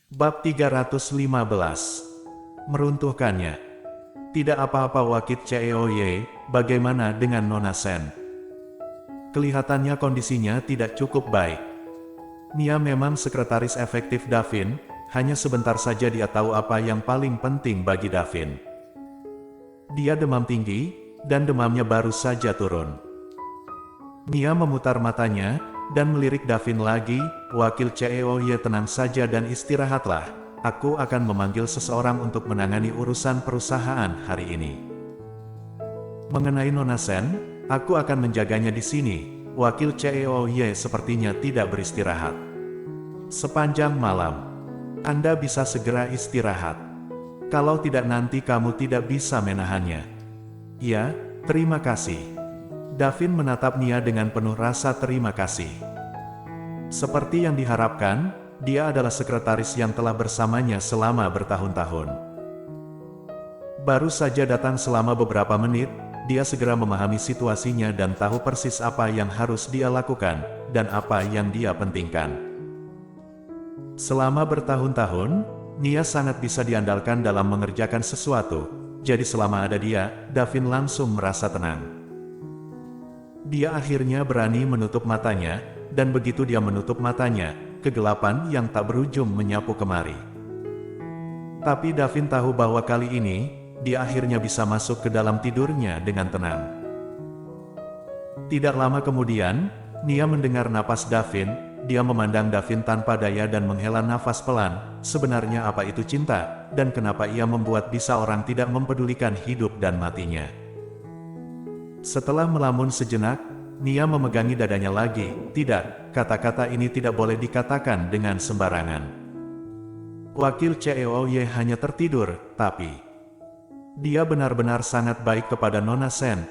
Bab 315. Meruntuhkannya. Tidak apa-apa Wakit Ceoye, bagaimana dengan Nona Sen? Kelihatannya kondisinya tidak cukup baik. Nia memang sekretaris efektif Davin, hanya sebentar saja dia tahu apa yang paling penting bagi Davin. Dia demam tinggi, dan demamnya baru saja turun. Nia memutar matanya, dan melirik Davin lagi, "Wakil Ceoye, tenang saja dan istirahatlah. Aku akan memanggil seseorang untuk menangani urusan perusahaan hari ini. Mengenai Nona Sen, aku akan menjaganya di sini." Wakil Ceoye sepertinya tidak beristirahat sepanjang malam. Anda bisa segera istirahat. Kalau tidak nanti kamu tidak bisa menahannya. Ya, terima kasih. Davin menatap Nia dengan penuh rasa terima kasih. Seperti yang diharapkan, dia adalah sekretaris yang telah bersamanya selama bertahun-tahun. Baru saja datang selama beberapa menit, dia segera memahami situasinya dan tahu persis apa yang harus dia lakukan, dan apa yang dia pentingkan. Selama bertahun-tahun, Nia sangat bisa diandalkan dalam mengerjakan sesuatu, jadi selama ada dia, Davin langsung merasa tenang. Dia akhirnya berani menutup matanya, dan begitu dia menutup matanya, kegelapan yang tak berujung menyapu kemari. Tapi Davin tahu bahwa kali ini, dia akhirnya bisa masuk ke dalam tidurnya dengan tenang. Tidak lama kemudian, Nia mendengar napas Davin, dia memandang Davin tanpa daya dan menghela nafas pelan. Sebenarnya apa itu cinta, dan kenapa ia membuat bisa orang tidak mempedulikan hidup dan matinya? Setelah melamun sejenak, Nia memegangi dadanya lagi. Tidak, kata-kata ini tidak boleh dikatakan dengan sembarangan. Wakil Ceoye hanya tertidur, tapi dia benar-benar sangat baik kepada Nona Sen.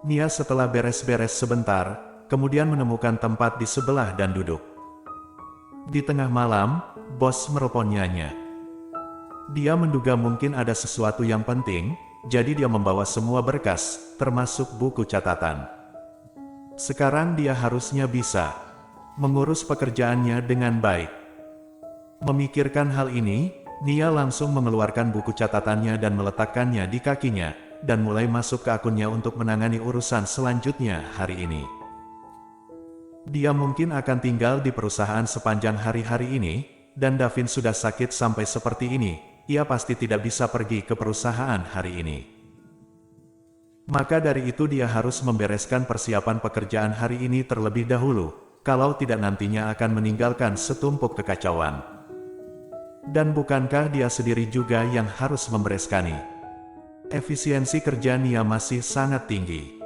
Nia setelah beres-beres sebentar, kemudian menemukan tempat di sebelah dan duduk. Di tengah malam, bos meneleponnnya. Dia menduga mungkin ada sesuatu yang penting, jadi dia membawa semua berkas, termasuk buku catatan. Sekarang dia harusnya bisa mengurus pekerjaannya dengan baik. Memikirkan hal ini, Nia langsung mengeluarkan buku catatannya dan meletakkannya di kakinya, dan mulai masuk ke akunnya untuk menangani urusan selanjutnya hari ini. Dia mungkin akan tinggal di perusahaan sepanjang hari-hari ini, dan Davin sudah sakit sampai seperti ini. Ia pasti tidak bisa pergi ke perusahaan hari ini. Maka dari itu dia harus membereskan persiapan pekerjaan hari ini terlebih dahulu, kalau tidak nantinya akan meninggalkan setumpuk kekacauan. Dan bukankah dia sendiri juga yang harus membereskannya? Efisiensi kerja Nia masih sangat tinggi.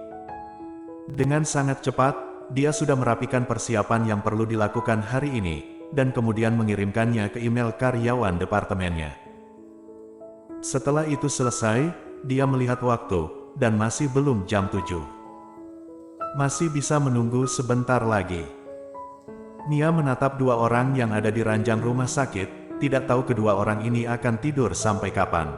Dengan sangat cepat, dia sudah merapikan persiapan yang perlu dilakukan hari ini, dan kemudian mengirimkannya ke email karyawan departemennya. Setelah itu selesai, dia melihat waktu, dan masih belum jam 7. Masih bisa menunggu sebentar lagi. Nia menatap dua orang yang ada di ranjang rumah sakit, tidak tahu kedua orang ini akan tidur sampai kapan.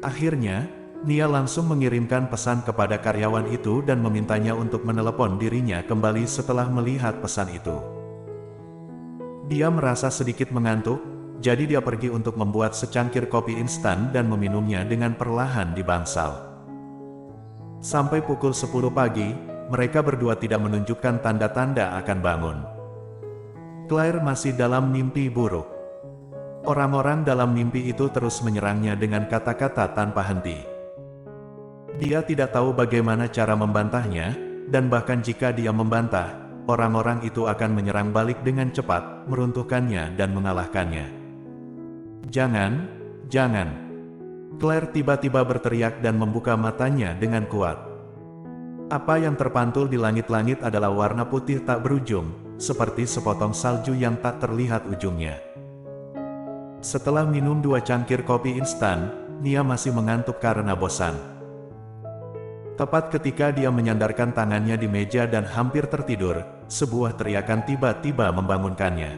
Akhirnya, Nia langsung mengirimkan pesan kepada karyawan itu dan memintanya untuk menelepon dirinya kembali setelah melihat pesan itu. Dia merasa sedikit mengantuk, jadi dia pergi untuk membuat secangkir kopi instan dan meminumnya dengan perlahan di bangsal. Sampai pukul 10 pagi, mereka berdua tidak menunjukkan tanda-tanda akan bangun. Claire masih dalam mimpi buruk. Orang-orang dalam mimpi itu terus menyerangnya dengan kata-kata tanpa henti. Dia tidak tahu bagaimana cara membantahnya, dan bahkan jika dia membantah, orang-orang itu akan menyerang balik dengan cepat, meruntuhkannya dan mengalahkannya. "Jangan, jangan!" Claire tiba-tiba berteriak dan membuka matanya dengan kuat. Apa yang terpantul di langit-langit adalah warna putih tak berujung, seperti sepotong salju yang tak terlihat ujungnya. Setelah minum 2 cangkir kopi instan, Nia masih mengantuk karena bosan. Tepat ketika dia menyandarkan tangannya di meja dan hampir tertidur, sebuah teriakan tiba-tiba membangunkannya.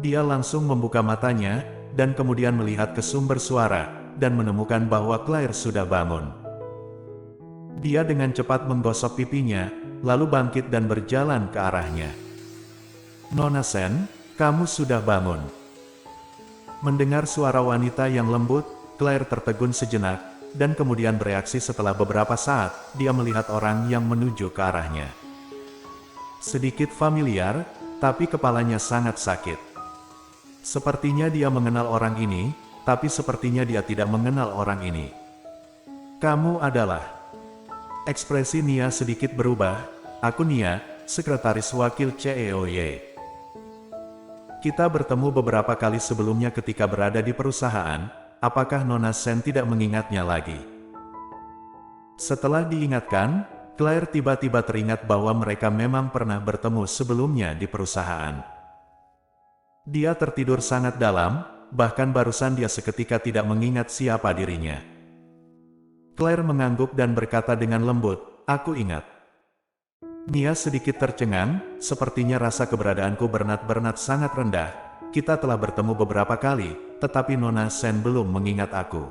Dia langsung membuka matanya, dan kemudian melihat ke sumber suara, dan menemukan bahwa Claire sudah bangun. Dia dengan cepat menggosok pipinya, lalu bangkit dan berjalan ke arahnya. "Nona Sen, Kamu sudah bangun. Mendengar suara wanita yang lembut, Claire tertegun sejenak, dan kemudian bereaksi setelah beberapa saat, dia melihat orang yang menuju ke arahnya. Sedikit familiar, tapi kepalanya sangat sakit. Sepertinya dia mengenal orang ini, tapi sepertinya dia tidak mengenal orang ini. Kamu adalah... Ekspresi Nia sedikit berubah. Aku Nia, sekretaris wakil CEOY. Kita bertemu beberapa kali sebelumnya ketika berada di perusahaan. Apakah Nona Sen tidak mengingatnya lagi? Setelah diingatkan, Claire tiba-tiba teringat bahwa mereka memang pernah bertemu sebelumnya di perusahaan. Dia tertidur sangat dalam, bahkan barusan dia seketika tidak mengingat siapa dirinya. Claire mengangguk dan berkata dengan lembut, "Aku ingat." Nia sedikit tercengang, sepertinya rasa keberadaanku Bernat sangat rendah. Kita telah bertemu beberapa kali, tetapi Nona Sen belum mengingat aku.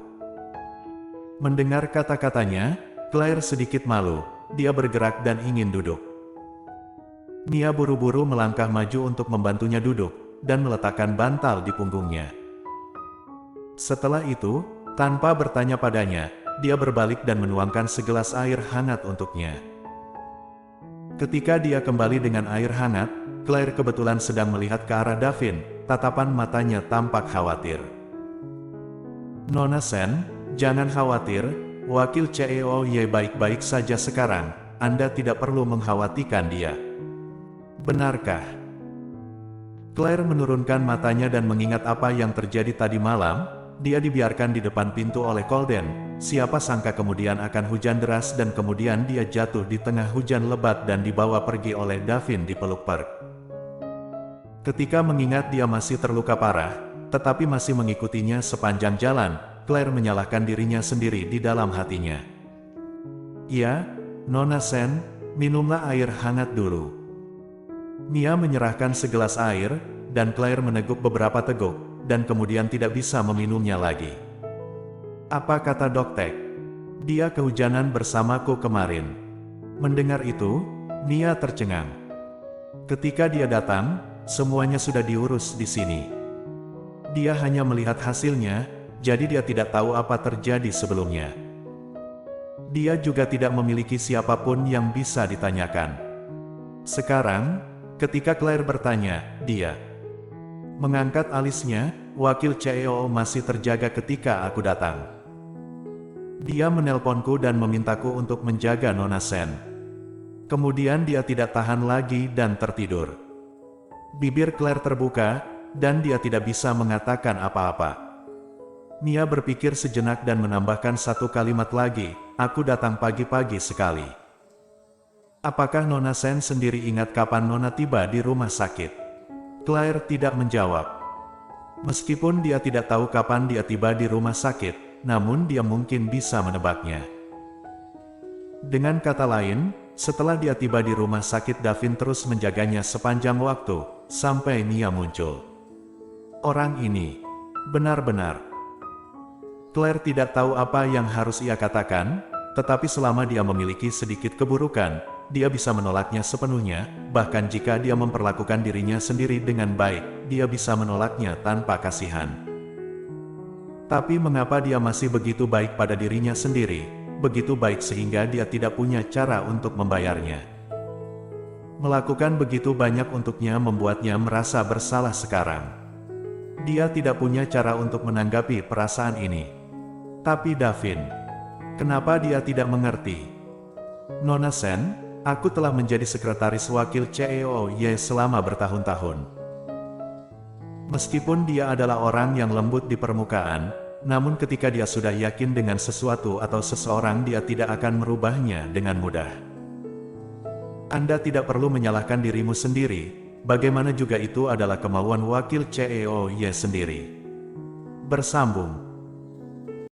Mendengar kata-katanya, Claire sedikit malu, dia bergerak dan ingin duduk. Nia buru-buru melangkah maju untuk membantunya duduk, dan meletakkan bantal di punggungnya. Setelah itu, tanpa bertanya padanya, dia berbalik dan menuangkan segelas air hangat untuknya. Ketika dia kembali dengan air hangat, Claire kebetulan sedang melihat ke arah Davin, tatapan matanya tampak khawatir. "Nona Sen, jangan khawatir, wakil CEOY baik-baik saja sekarang, Anda tidak perlu mengkhawatirkan dia." "Benarkah?" Claire menurunkan matanya dan mengingat apa yang terjadi tadi malam. Dia dibiarkan di depan pintu oleh Colden. Siapa sangka kemudian akan hujan deras dan kemudian dia jatuh di tengah hujan lebat dan dibawa pergi oleh Davin di peluk Perk. Ketika mengingat dia masih terluka parah, tetapi masih mengikutinya sepanjang jalan, Claire menyalahkan dirinya sendiri di dalam hatinya. "Iya, Nona Sen, minumlah air hangat dulu." Nia menyerahkan segelas air, dan Claire meneguk beberapa teguk, dan kemudian tidak bisa meminumnya lagi. "Apa kata Doktek? Dia kehujanan bersamaku kemarin." Mendengar itu, Nia tercengang. Ketika dia datang, semuanya sudah diurus di sini. Dia hanya melihat hasilnya, jadi dia tidak tahu apa terjadi sebelumnya. Dia juga tidak memiliki siapapun yang bisa ditanyakan. Sekarang, ketika Claire bertanya, dia mengangkat alisnya. "Wakil CEO masih terjaga ketika aku datang. Dia menelponku dan memintaku untuk menjaga Nona Sen. Kemudian dia tidak tahan lagi dan tertidur." Bibir Claire terbuka, dan dia tidak bisa mengatakan apa-apa. Nia berpikir sejenak dan menambahkan satu kalimat lagi, "Aku datang pagi-pagi sekali." "Apakah Nona Sen sendiri ingat kapan Nona tiba di rumah sakit?" Claire tidak menjawab. Meskipun dia tidak tahu kapan dia tiba di rumah sakit, namun dia mungkin bisa menebaknya. Dengan kata lain, setelah dia tiba di rumah sakit, Davin terus menjaganya sepanjang waktu, sampai Nia muncul. Orang ini benar-benar... Claire tidak tahu apa yang harus ia katakan, tetapi selama dia memiliki sedikit keburukan, dia bisa menolaknya sepenuhnya, bahkan jika dia memperlakukan dirinya sendiri dengan baik, dia bisa menolaknya tanpa kasihan. Tapi mengapa dia masih begitu baik pada dirinya sendiri, begitu baik sehingga dia tidak punya cara untuk membayarnya? Melakukan begitu banyak untuknya membuatnya merasa bersalah sekarang. Dia tidak punya cara untuk menanggapi perasaan ini. Tapi Davin, kenapa dia tidak mengerti? "Nona Sen, aku telah menjadi sekretaris wakil CEOY selama bertahun-tahun." Meskipun dia adalah orang yang lembut di permukaan, namun ketika dia sudah yakin dengan sesuatu atau seseorang, dia tidak akan merubahnya dengan mudah. Anda tidak perlu menyalahkan dirimu sendiri, bagaimana juga itu adalah kemauan wakil CEOY sendiri. Bersambung.